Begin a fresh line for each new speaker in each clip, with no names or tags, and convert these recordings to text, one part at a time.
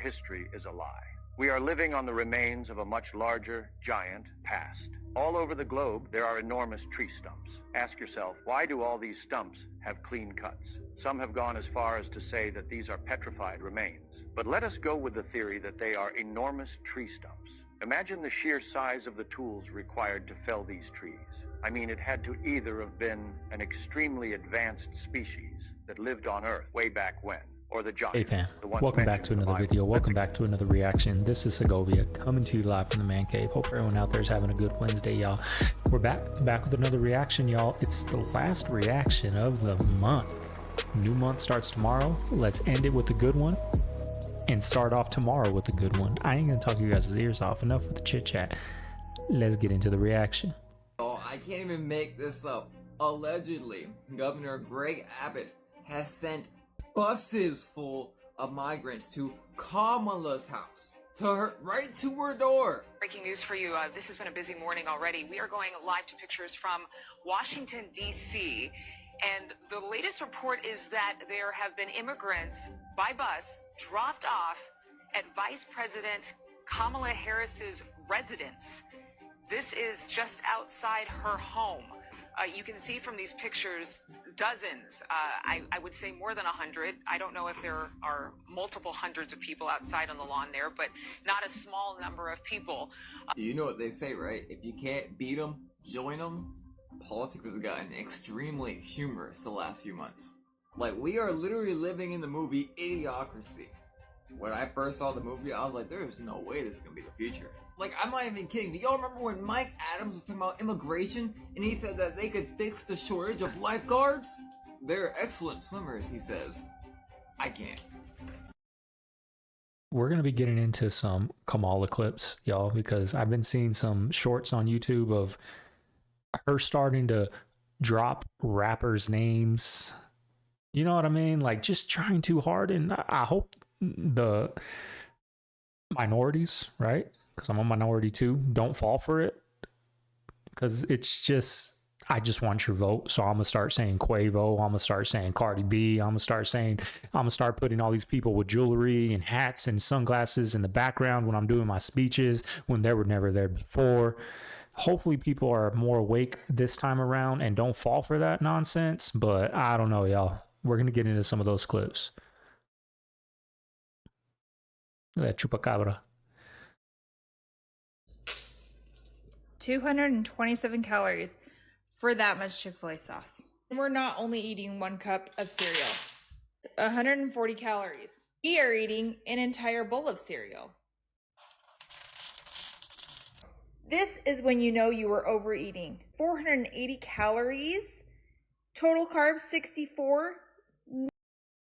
history is a lie. We are living on the remains of a much larger, giant past. All over the globe, there are enormous tree stumps. Ask yourself, why do all these stumps have clean cuts? Some have gone as far as to say that these are petrified remains. But let us go with the theory that they are enormous tree stumps. Imagine the sheer size of the tools required to fell these trees. I mean, it had to either have been an extremely advanced species that lived on Earth way back when, or the giant.
Hey fam, welcome back to another video. Welcome back to another reaction. This is Segovia coming to you live from the man cave. Hope everyone out there is having a good Wednesday, y'all. We're back with another reaction, y'all. It's the last reaction of the month. New month starts tomorrow. Let's end it with a good one and start off tomorrow with a good one. I ain't gonna talk you guys' ears off. Enough with the chit chat. Let's get into the reaction.
Oh, I can't even make this up. Allegedly, Governor Greg Abbott has sent buses full of migrants to Kamala's house, right to her door.
Breaking news for you. This has been a busy morning already. We are going live to pictures from Washington, D.C. And the latest report is that there have been immigrants by bus dropped off at Vice President Kamala Harris's residence. This is just outside her home. You can see from these pictures dozens, I would say more than 100. I don't know if there are multiple hundreds of people outside on the lawn there, but not a small number of people.
You know what they say, right? If you can't beat them, join them. Politics has gotten extremely humorous the last few months. Like, we are literally living in the movie Idiocracy. When I first saw the movie, I was like, there is no way this is gonna be the future. Like, I'm not even kidding. Do y'all remember when Mike Adams was talking about immigration and he said that they could fix the shortage of lifeguards? They're excellent swimmers, he says. I can't.
We're going to be getting into some Kamala clips, y'all, because I've been seeing some shorts on YouTube of her starting to drop rappers' names. You know what I mean? Like, just trying too hard. And I hope the minorities, right? Because I'm a minority too, don't fall for it. Because it's just, I just want your vote. So I'm going to start saying Quavo. I'm going to start saying Cardi B. I'm going to start putting all these people with jewelry and hats and sunglasses in the background when I'm doing my speeches, when they were never there before. Hopefully people are more awake this time around and don't fall for that nonsense. But I don't know, y'all. We're going to get into some of those clips. Look at that chupacabra.
227 calories for that much Chick-fil-A sauce. And we're not only eating 1 cup of cereal. 140 calories. We are eating an entire bowl of cereal. This is when you know you were overeating. 480 calories. Total carbs 64.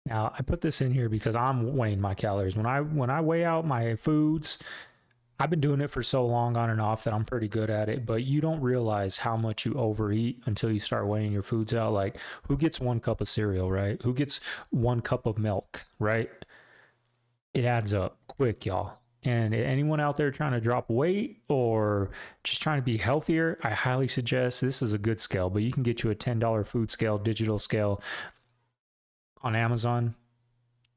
Now, I put this in here because I'm weighing my calories. When I weigh out my foods, I've been doing it for so long on and off that I'm pretty good at it, but you don't realize how much you overeat until you start weighing your foods out. Like, who gets 1 cup of cereal, right? Who gets 1 cup of milk, right? It adds up quick, y'all. And anyone out there trying to drop weight or just trying to be healthier, I highly suggest this is a good scale, but you can get you a $10 food scale, digital scale on Amazon.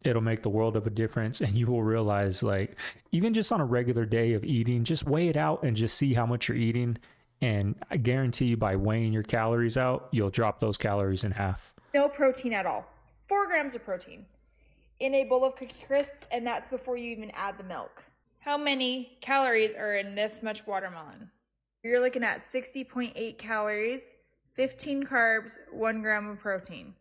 It'll make the world of a difference, and you will realize, like, even just on a regular day of eating, just weigh it out and just see how much you're eating. And I guarantee you, by weighing your calories out, you'll drop those calories in half.
No protein at all. 4 grams of protein in a bowl of Cookie Crisps, and that's before you even add the milk. How many calories are in this much watermelon? You're looking at 60.8 calories, 15 carbs, 1 gram of protein.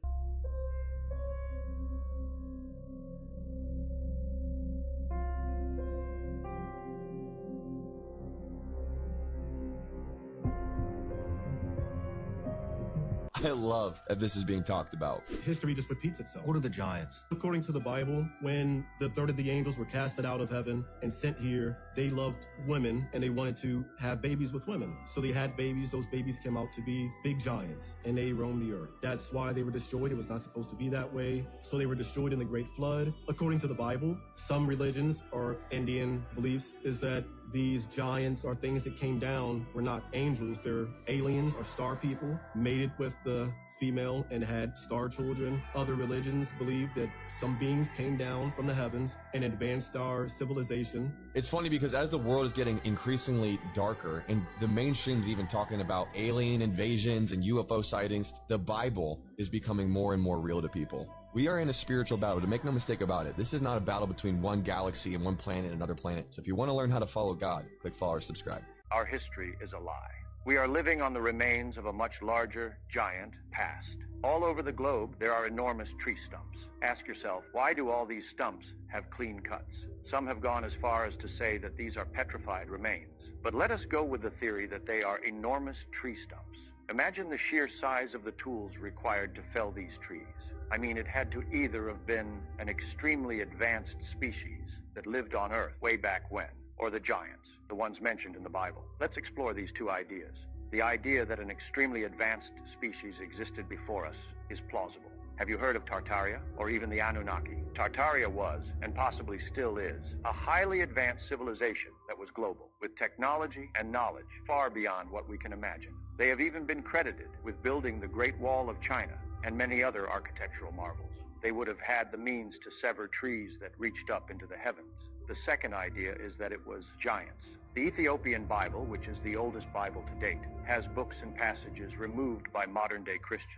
I love that this is being talked about.
History just repeats itself.
What are the giants?
According to the Bible, when the third of the angels were casted out of heaven and sent here, they loved women and they wanted to have babies with women. So they had babies. Those babies came out to be big giants and they roamed the earth. That's why they were destroyed. It was not supposed to be that way. So they were destroyed in the Great Flood. According to the Bible, some religions or Indian beliefs is that these giants or things that came down were not angels. They're aliens or star people mated with the female and had star children. Other religions believe that some beings came down from the heavens and advanced our civilization.
It's funny because as the world is getting increasingly darker and the mainstream's even talking about alien invasions and UFO sightings, the Bible is becoming more and more real to people. We are in a spiritual battle, to make no mistake about it. This is not a battle between one galaxy and one planet and another planet. So if you want to learn how to follow God, click follow or subscribe.
Our history is a lie. We are living on the remains of a much larger, giant past. All over the globe, there are enormous tree stumps. Ask yourself, why do all these stumps have clean cuts? Some have gone as far as to say that these are petrified remains. But let us go with the theory that they are enormous tree stumps. Imagine the sheer size of the tools required to fell these trees. I mean, it had to either have been an extremely advanced species that lived on Earth way back when, or the giants, the ones mentioned in the Bible. Let's explore these two ideas. The idea that an extremely advanced species existed before us is plausible. Have you heard of Tartaria, or even the Anunnaki? Tartaria was, and possibly still is, a highly advanced civilization that was global, with technology and knowledge far beyond what we can imagine. They have even been credited with building the Great Wall of China and many other architectural marvels. They would have had the means to sever trees that reached up into the heavens. The second idea is that it was giants. The Ethiopian Bible, which is the oldest Bible to date, has books and passages removed by modern-day Christians.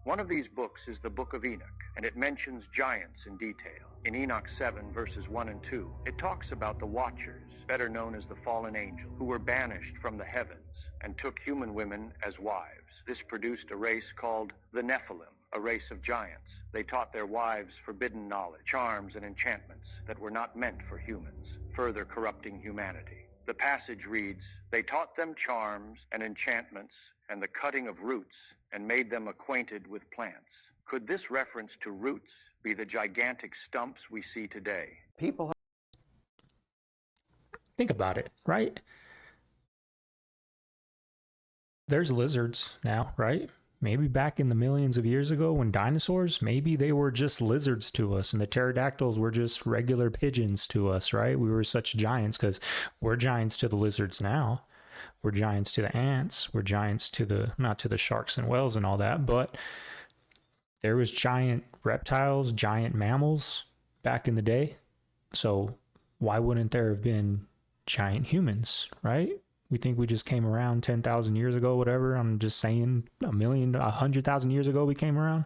One of these books is the Book of Enoch, and it mentions giants in detail. In Enoch 7, verses 1 and 2, it talks about the Watchers, better known as the fallen angel, who were banished from the heavens and took human women as wives. This produced a race called the Nephilim, a race of giants. They taught their wives forbidden knowledge, charms, and enchantments that were not meant for humans, further corrupting humanity. The passage reads, "They taught them charms and enchantments and the cutting of roots and made them acquainted with plants." Could this reference to roots be the gigantic stumps we see today?
People think about it, right? There's lizards now, right? Maybe back in the millions of years ago when dinosaurs, maybe they were just lizards to us and the pterodactyls were just regular pigeons to us, right? We were such giants because we're giants to the lizards now. We're giants to the ants. We're giants to the, not to the sharks and whales and all that, but there was giant reptiles, giant mammals back in the day. So why wouldn't there have been giant humans, right? We think we just came around 10,000 years ago, whatever. I'm just saying 100,000 years ago we came around.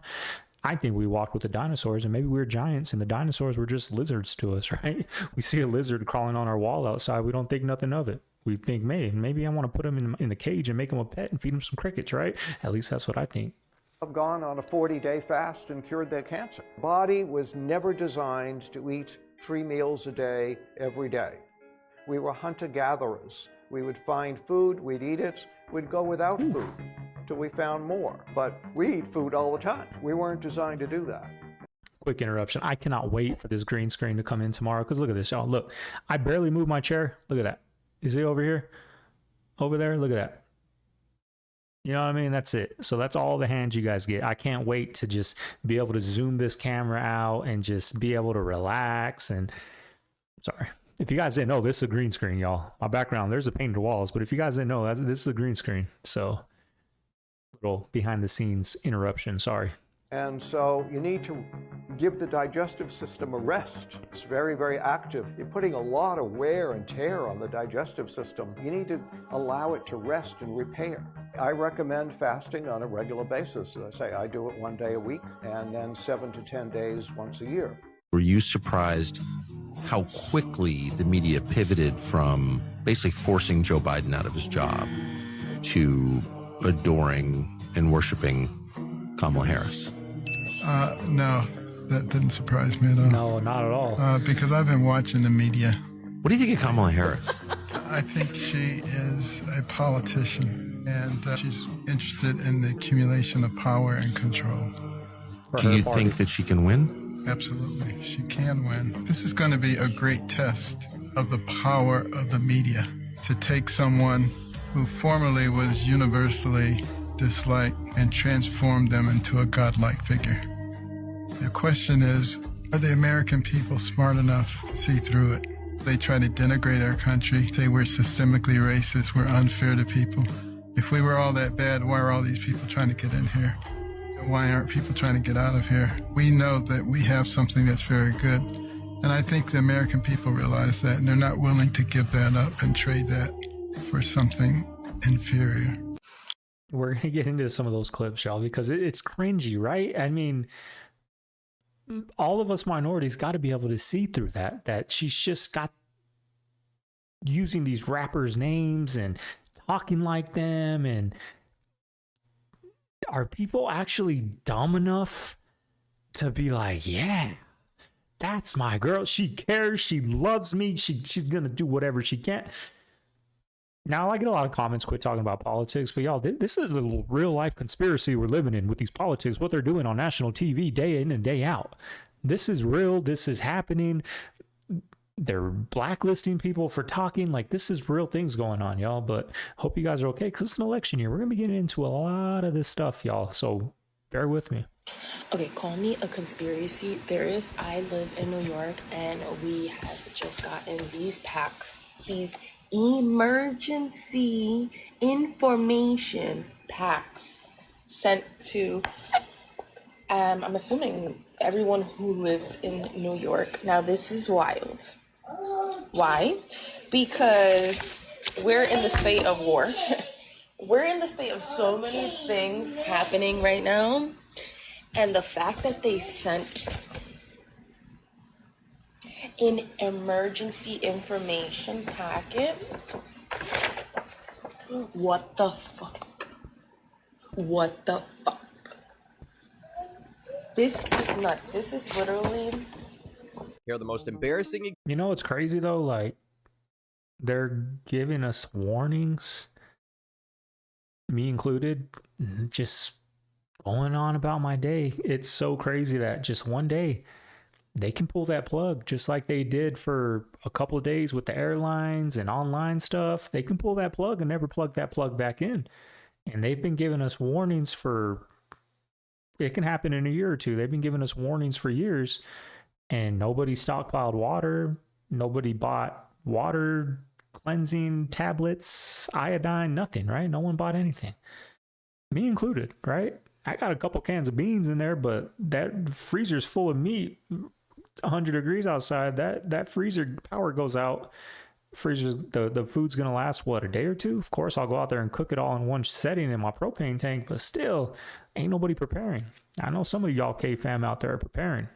I think we walked with the dinosaurs and maybe we were giants and the dinosaurs were just lizards to us, right? We see a lizard crawling on our wall outside. We don't think nothing of it. We think, maybe I want to put him in a cage and make him a pet and feed him some crickets, right? At least that's what I think.
I've gone on a 40-day fast and cured their cancer. The body was never designed to eat 3 meals a day, every day. We were hunter-gatherers. We would find food, we'd eat it, we'd go without food till we found more. But we eat food all the time. We weren't designed to do that.
Quick interruption. I cannot wait for this green screen to come in tomorrow because look at this, y'all. Look, I barely moved my chair. Look at that. Is it over here? Over there? Look at that. You know what I mean? That's it. So that's all the hands you guys get. I can't wait to just be able to zoom this camera out and just be able to relax and... Sorry. If you guys didn't know, this is a green screen, y'all. My background, there's a painted walls, but if you guys didn't know, this is a green screen. So, little behind the scenes interruption, sorry.
And so you need to give the digestive system a rest. It's very, very active. You're putting a lot of wear and tear on the digestive system. You need to allow it to rest and repair. I recommend fasting on a regular basis. I say I do it 1 day a week and then 7 to 10 days once a year.
Were you surprised how quickly the media pivoted from basically forcing Joe Biden out of his job to adoring and worshiping Kamala Harris?
No, that didn't surprise me at all.
No, not at all.
Because I've been watching the media.
What do you think of Kamala Harris?
I think she is a politician, and she's interested in the accumulation of power and control.
Do you think that she can win?
Absolutely, she can win. This is going to be a great test of the power of the media to take someone who formerly was universally disliked and transform them into a godlike figure. The question is, are the American people smart enough to see through it? They try to denigrate our country, say we're systemically racist, we're unfair to people. If we were all that bad, why are all these people trying to get in here? why aren't people trying to get out of here? We know that we have something that's very good. And I think the American people realize that, and they're not willing to give that up and trade that for something inferior.
We're going to get into some of those clips, y'all, because it's cringy, right? I mean, all of us minorities got to be able to see through that she's just got using these rappers' names and talking like them. And are people actually dumb enough to be like, yeah, that's my girl. She cares. She loves me. She's going to do whatever she can. Now, I get a lot of comments, quit talking about politics, but y'all, this is a real life conspiracy we're living in with these politics, what they're doing on national TV day in and day out. This is real. This is happening. They're blacklisting people for talking. Like, this is real things going on, y'all, but hope you guys are okay because it's an election year. We're going to be getting into a lot of this stuff, y'all, so bear with me.
Okay, call me a conspiracy theorist. I live in New York, and we have just gotten these packs, these emergency information packs sent to, I'm assuming everyone who lives in New York. Now, this is wild. Why? Because we're in the state of war. We're in the state of so many things happening right now. And the fact that they sent an emergency information packet. What the fuck? What the fuck? This is nuts. This is literally...
Here are the most embarrassing...
You know what's crazy though? Like, they're giving us warnings, me included, just going on about my day. It's so crazy that just one day they can pull that plug, just like they did for a couple of days with the airlines and online stuff. They can pull that plug and never plug that plug back in. And they've been giving us warnings for, it can happen in a year or two. They've been giving us warnings for years, and nobody stockpiled water. Nobody bought water cleansing tablets, iodine, nothing, right? No one bought anything. Me included, right? I got a couple cans of beans in there, but that freezer's full of meat. 100 degrees outside, that freezer power goes out. Freezer, the food's gonna last what, a day or two? Of course, I'll go out there and cook it all in one setting in my propane tank, but still, ain't nobody preparing. I know some of y'all CaveFam out there are preparing.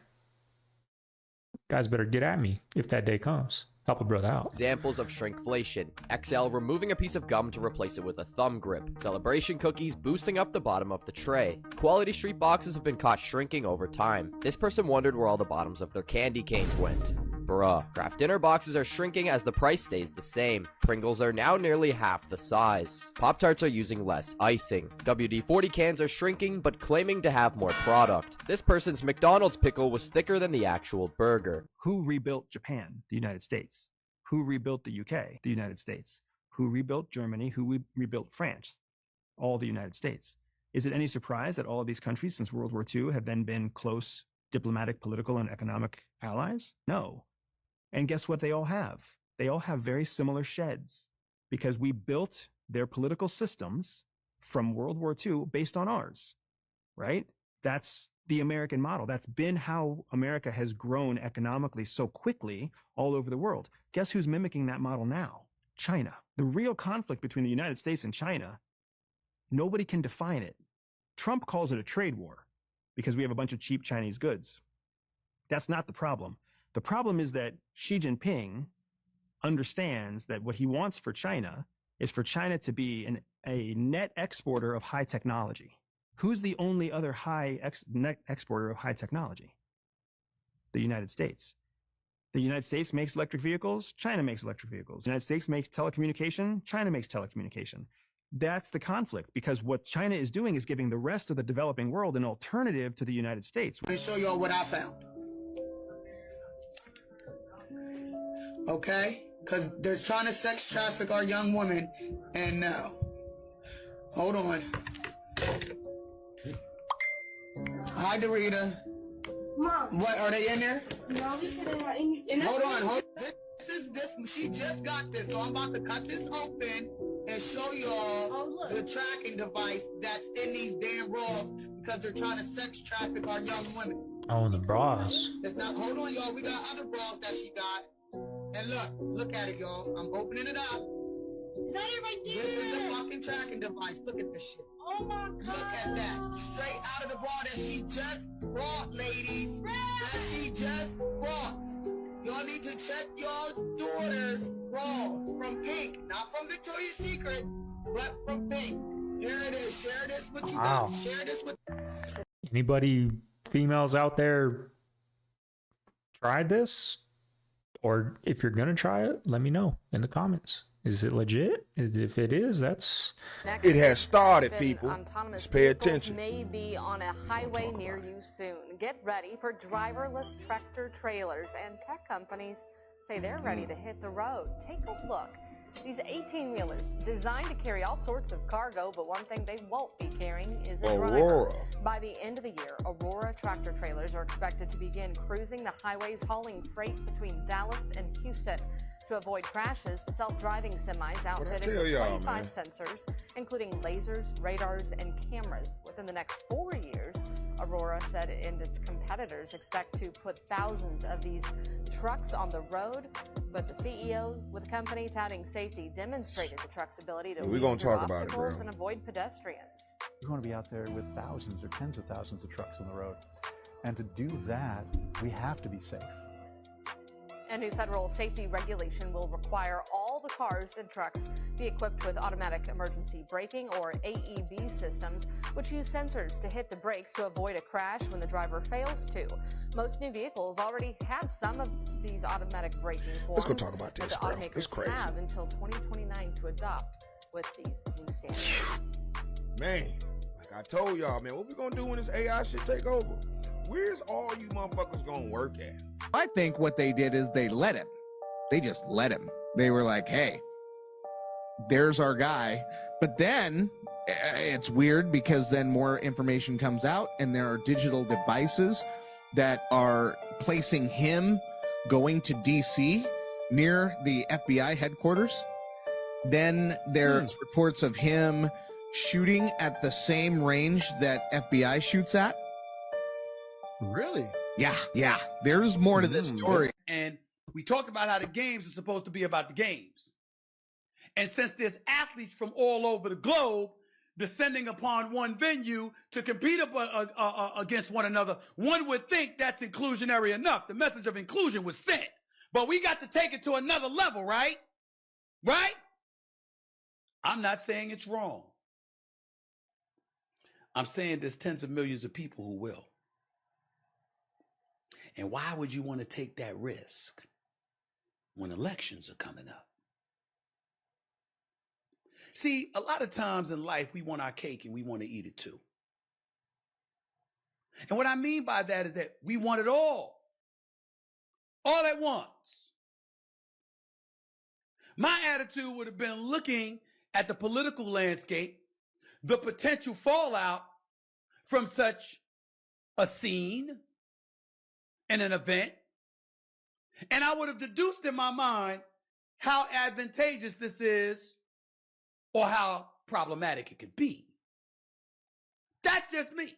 Guys better get at me if that day comes. Help a brother out.
Examples of shrinkflation. XL removing a piece of gum to replace it with a thumb grip. Celebration cookies boosting up the bottom of the tray. Quality Street boxes have been caught shrinking over time. This person wondered where all the bottoms of their candy canes went. Bruh. Kraft dinner boxes are shrinking as the price stays the same. Pringles are now nearly half the size. Pop-Tarts are using less icing. WD-40 cans are shrinking but claiming to have more product. This person's McDonald's pickle was thicker than the actual burger.
Who rebuilt Japan? The United States. Who rebuilt the UK? The United States. Who rebuilt Germany? Who rebuilt France? All the United States. Is it any surprise that all of these countries since World War II have then been close diplomatic, political, and economic allies? No. And guess what they all have? They all have very similar sheds because we built their political systems from World War II based on ours, right? That's the American model. That's been how America has grown economically so quickly all over the world. Guess who's mimicking that model now? China. The real conflict between the United States and China, nobody can define it. Trump calls it a trade war because we have a bunch of cheap Chinese goods. That's not the problem. The problem is that Xi Jinping understands that what he wants for China is for China to be a net exporter of high technology. Who's the only other net exporter of high technology? The United States. The United States makes electric vehicles, China makes electric vehicles. The United States makes telecommunication, China makes telecommunication. That's the conflict, because what China is doing is giving the rest of the developing world an alternative to the United States.
Let me show y'all what I found. Okay? Because they're trying to sex traffic our young women, and now. Hold on. Hi, Dorita.
Mom.
What, are they in there?
No, we said
hold on. This. She just got this, so I'm about to cut this open to show y'all the tracking device that's in these damn bras because they're trying to sex traffic our young women.
Oh, the bras.
It's not, hold on, y'all. We got other bras that she got. And look at it, y'all. I'm opening it up.
Is that it right there?
This is the fucking tracking device. Look at this shit.
Oh my god.
Look at that. Straight out of the bra that she just brought, ladies. That she just brought. Y'all need to check y'all daughters' bras from Pink. Not from Victoria's Secrets, but from Pink. Here it is. Share this with you guys. Share this with...
Anybody, females out there, tried this? Or if you're going to try it, let me know in the comments. Is it legit? If it is, that's...
It has started, people. Just pay attention.
May be on a highway near you soon. Get ready for driverless tractor trailers, and tech companies say they're ready to hit the road. Take a look. These 18-wheelers designed to carry all sorts of cargo, but one thing they won't be carrying is a driver. By the end of the year, Aurora tractor trailers are expected to begin cruising the highways, hauling freight between Dallas and Houston. To avoid crashes, the self-driving semis outfitted with 25 sensors, including lasers, radars, and cameras. Within the next 4 years, Aurora said it and its competitors expect to put thousands of these trucks on the road, but the CEO with the company touting safety demonstrated the truck's ability to weave through obstacles and avoid pedestrians.
We want to be out there with thousands or tens of thousands of trucks on the road. And to do that, we have to be safe.
A new federal safety regulation will require all the cars and trucks be equipped with automatic emergency braking or AEB systems, which use sensors to hit the brakes to avoid a crash when the driver fails to. Most new vehicles already have some of these automatic braking forms.
Let's go talk about this, bro. It's crazy.
Have until 2029 to adopt with these new standards.
Man, like I told y'all, man, what we gonna do when this AI shit take over? Where's all you motherfuckers gonna work at?
I think what they did is they let him. They just let him. They were like, hey, there's our guy. But then it's weird because then more information comes out and there are digital devices that are placing him going to DC near the FBI headquarters. Then there's reports of him shooting at the same range that FBI shoots at.
Really?
Yeah. There's more to this story.
And we talked about how the games are supposed to be about the games. And since there's athletes from all over the globe descending upon one venue to compete against one another, one would think that's inclusionary enough. The message of inclusion was sent. But we got to take it to another level, right? Right? I'm not saying it's wrong. I'm saying there's tens of millions of people who will. And why would you want to take that risk when elections are coming up? See, a lot of times in life, we want our cake and we want to eat it too. And what I mean by that is that we want it all at once. My attitude would have been looking at the political landscape, the potential fallout from such a scene and an event, and I would have deduced in my mind how advantageous this is or how problematic it could be. That's just me.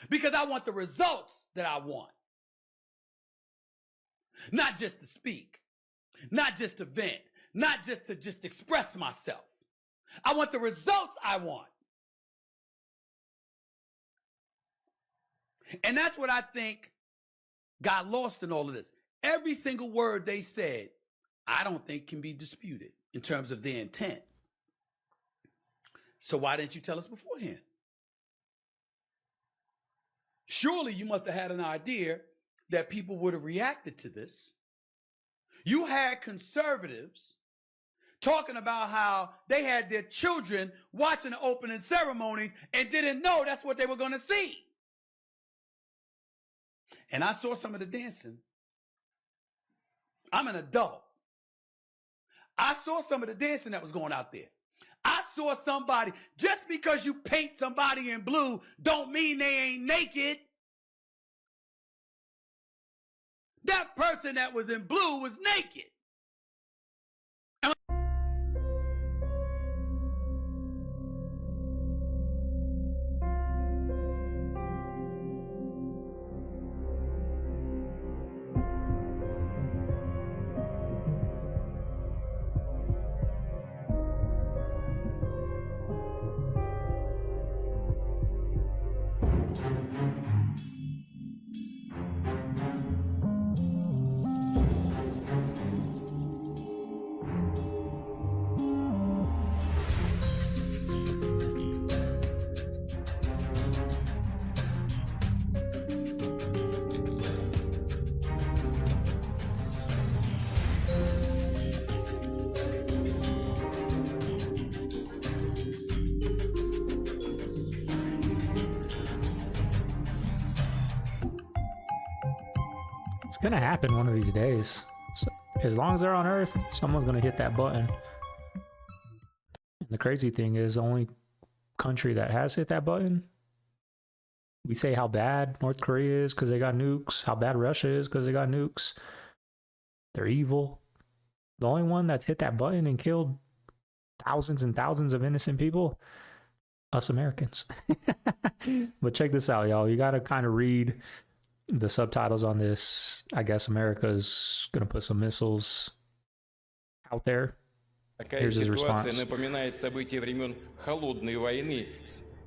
Because I want the results that I want. Not just to speak, not just to vent, not just to express myself. I want the results I want. And that's what I think got lost in all of this. Every single word they said, I don't think can be disputed in terms of their intent. So why didn't you tell us beforehand? Surely you must have had an idea that people would have reacted to this. You had conservatives talking about how they had their children watching the opening ceremonies and didn't know that's what they were going to see. And I saw some of the dancing. I'm an adult. I saw some of the dancing that was going out there. I saw somebody, just because you paint somebody in blue don't mean they ain't naked. That person that was in blue was naked.
gonna happen one of these days. So, as long as they're on Earth, someone's gonna hit that button. And the crazy thing is, the only country that has hit that button, we say how bad North Korea is because they got nukes, how bad Russia is because they got nukes. They're evil. The only one that's hit that button and killed thousands and thousands of innocent people, us Americans. But check this out, y'all. You got to kind of read the subtitles on this. I guess America's going to put some missiles out there.
Такая ситуация напоминает события времен Холодной войны,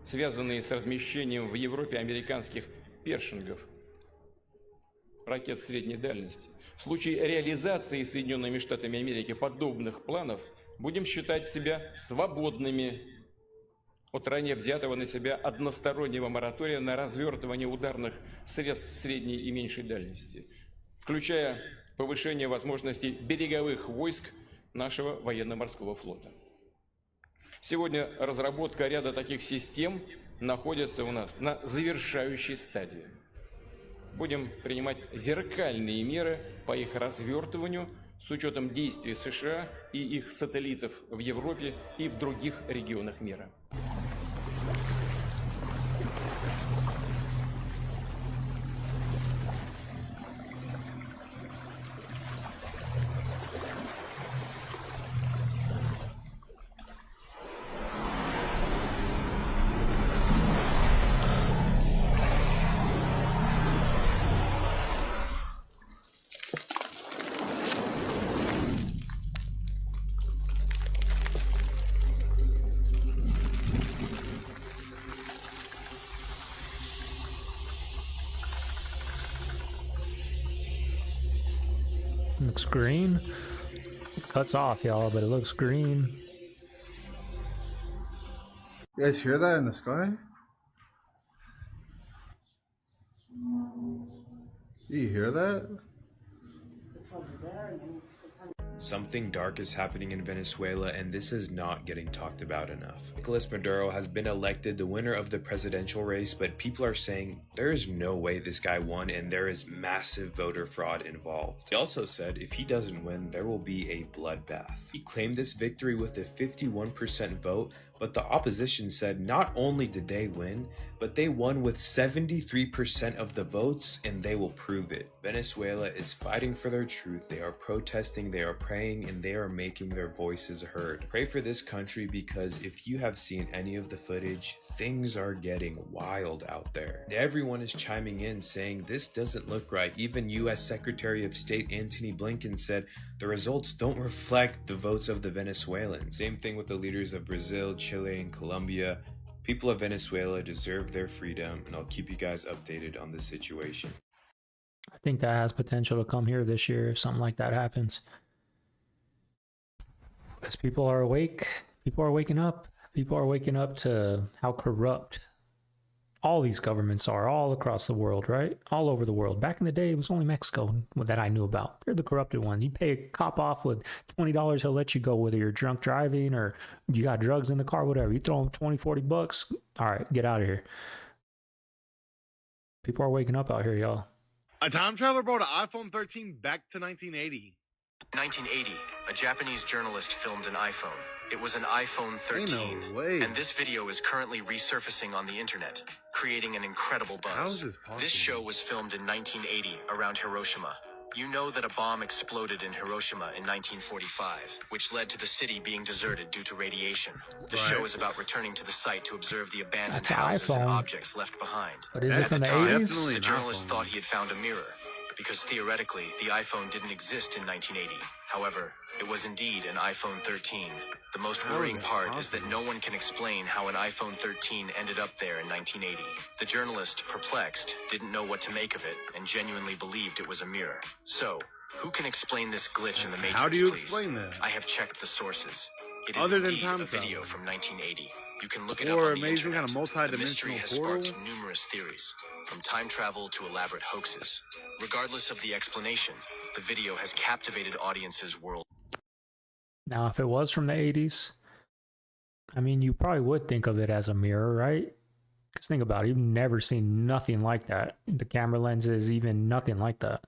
связанные с размещением в Европе американских першингов, ракет средней дальности. В случае реализации Соединенными Штатами Америки подобных планов будем считать себя свободными от ранее взятого на себя одностороннего моратория на развертывание ударных средств средней и меньшей дальности, включая повышение возможностей береговых войск нашего военно-морского флота. Сегодня разработка ряда таких систем находится у нас на завершающей стадии. Будем принимать зеркальные меры по их развертыванию с учетом действий США и их сателлитов в Европе и в других регионах мира.
Looks green. It cuts off, y'all, but it looks green.
You guys hear that in the sky? Do you hear that?
Something dark is happening in Venezuela, and this is not getting talked about enough. Nicolas Maduro has been elected the winner of the presidential race, but people are saying there is no way this guy won and there is massive voter fraud involved. He also said if he doesn't win, there will be a bloodbath. He claimed this victory with a 51% vote, but the opposition said not only did they win, but they won with 73% of the votes, and they will prove it. Venezuela is fighting for their truth. They are protesting, they are praying, and they are making their voices heard. Pray for this country, because if you have seen any of the footage, things are getting wild out there. Everyone is chiming in saying this doesn't look right. Even US Secretary of State Antony Blinken said the results don't reflect the votes of the Venezuelans. Same thing with the leaders of Brazil, Chile, and Colombia. People of Venezuela deserve their freedom, and I'll keep you guys updated on this situation.
I think that has potential to come here this year if something like that happens. Because people are awake. People are waking up. People are waking up to how corrupt all these governments are all across the world, right? All over the world. Back in the day, it was only Mexico that I knew about. They're the corrupted ones. You pay a cop off with $20, he'll let you go, whether you're drunk driving or you got drugs in the car, whatever. You throw him 20, 40 bucks. All right, get out of here. People are waking up out here, y'all.
A time traveler brought an iPhone 13 back to 1980.
1980, a Japanese journalist filmed an iPhone. It was an iPhone 13,
no way.
And this video is currently resurfacing on the internet, creating an incredible buzz.
How is this possible?
This show was filmed in 1980 around Hiroshima. You know that a bomb exploded in Hiroshima in 1945, which led to the city being deserted due to radiation. The show is about returning to the site to observe the abandoned houses and objects left behind.
But is it from the 80s?
The journalist thought he had found a mirror, because theoretically, the iPhone didn't exist in 1980. However, it was indeed an iPhone 13. The most worrying part is that no one can explain how an iPhone 13 ended up there in 1980. The journalist, perplexed, didn't know what to make of it and genuinely believed it was a mirror. So, who can explain this glitch in the Matrix,
How do you
please?
explain that?
I have checked the sources. It is
Other than
indeed
time
a video
travel.
from 1980. You can look it up
Or
on the
amazing
internet.
kind of
The mystery
multi-dimensional
has
portal.
sparked numerous theories, from time travel to elaborate hoaxes. Regardless of the explanation, the video has captivated audiences worldwide.
Now, if it was from the 80s, I mean, you probably would think of it as a mirror, right? Because think about it, you've never seen nothing like that. The camera lenses, even nothing like that.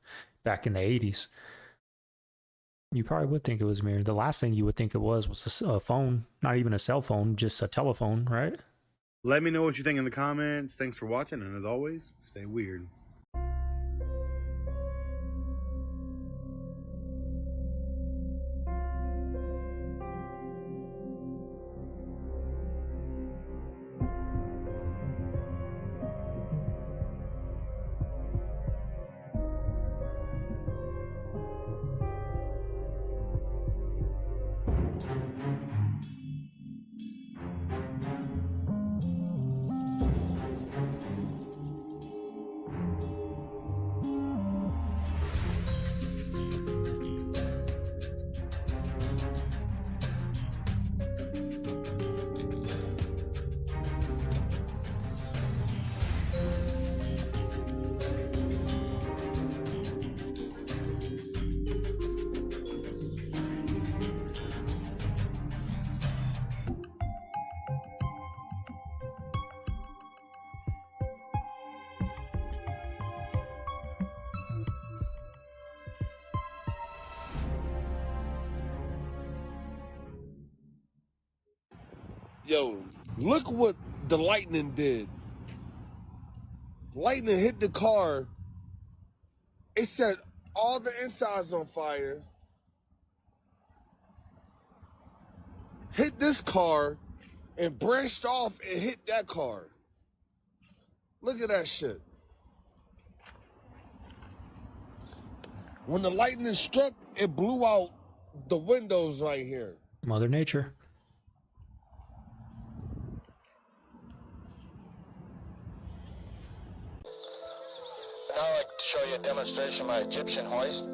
back in the 80s. You probably would think it was a mirror. The last thing you would think it was a phone, not even a cell phone, just a telephone, right?
Let me know what you think in the comments. Thanks for watching, and as always, stay weird.
Yo, look what the lightning did. Lightning hit the car. It set all the insides on fire. Hit this car and branched off and hit that car. Look at that shit. When the lightning struck, it blew out the windows right here.
Mother Nature.
Now I'd like to show you a demonstration of my Egyptian hoist.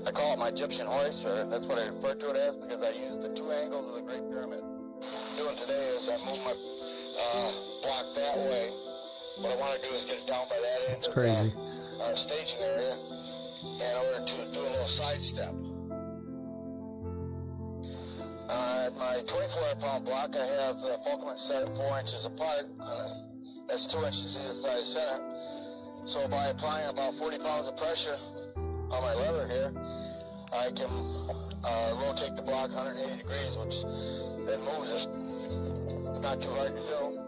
I call it my Egyptian hoist, or that's what I refer to it as, because I use the two angles of the Great Pyramid. What I'm doing today is I move my block that way. What I want to do is get it down by that end.
It's crazy.
Staging area in order to do a little side step. My 24-pound block, I have the fulcruments set at 4 inches apart. That's 2 inches either side center. So by applying about 40 pounds of pressure on my lever here, I can rotate the block 180 degrees, which then moves it. It's not too hard to do.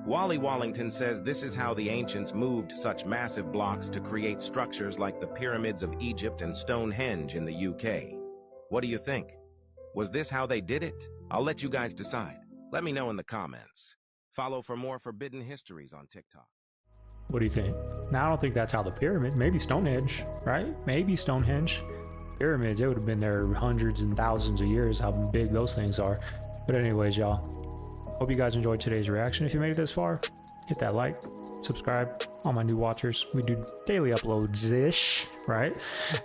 Wally Wallington says this is how the ancients moved such massive blocks to create structures like the pyramids of Egypt and Stonehenge in the UK. What do you think? Was this how they did it? I'll let you guys decide. Let me know in the comments. Follow for more forbidden histories on TikTok.
What do you think? Now, I don't think that's how the pyramid, maybe Stonehenge, right? Maybe Stonehenge. Pyramids, it would have been there hundreds and thousands of years, how big those things are. But anyways, y'all, hope you guys enjoyed today's reaction. If you made it this far, hit that like, subscribe. All my new watchers, we do daily uploads-ish, right?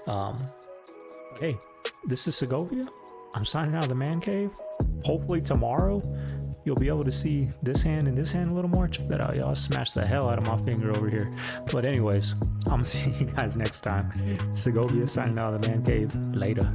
But hey, this is Segovia. I'm signing out of the man cave. Hopefully tomorrow, you'll be able to see this hand and this hand a little more. Check that out, y'all. Smash the hell out of my finger over here. But anyways, I'm gonna see you guys next time. Segovia signing out of the man cave. Later.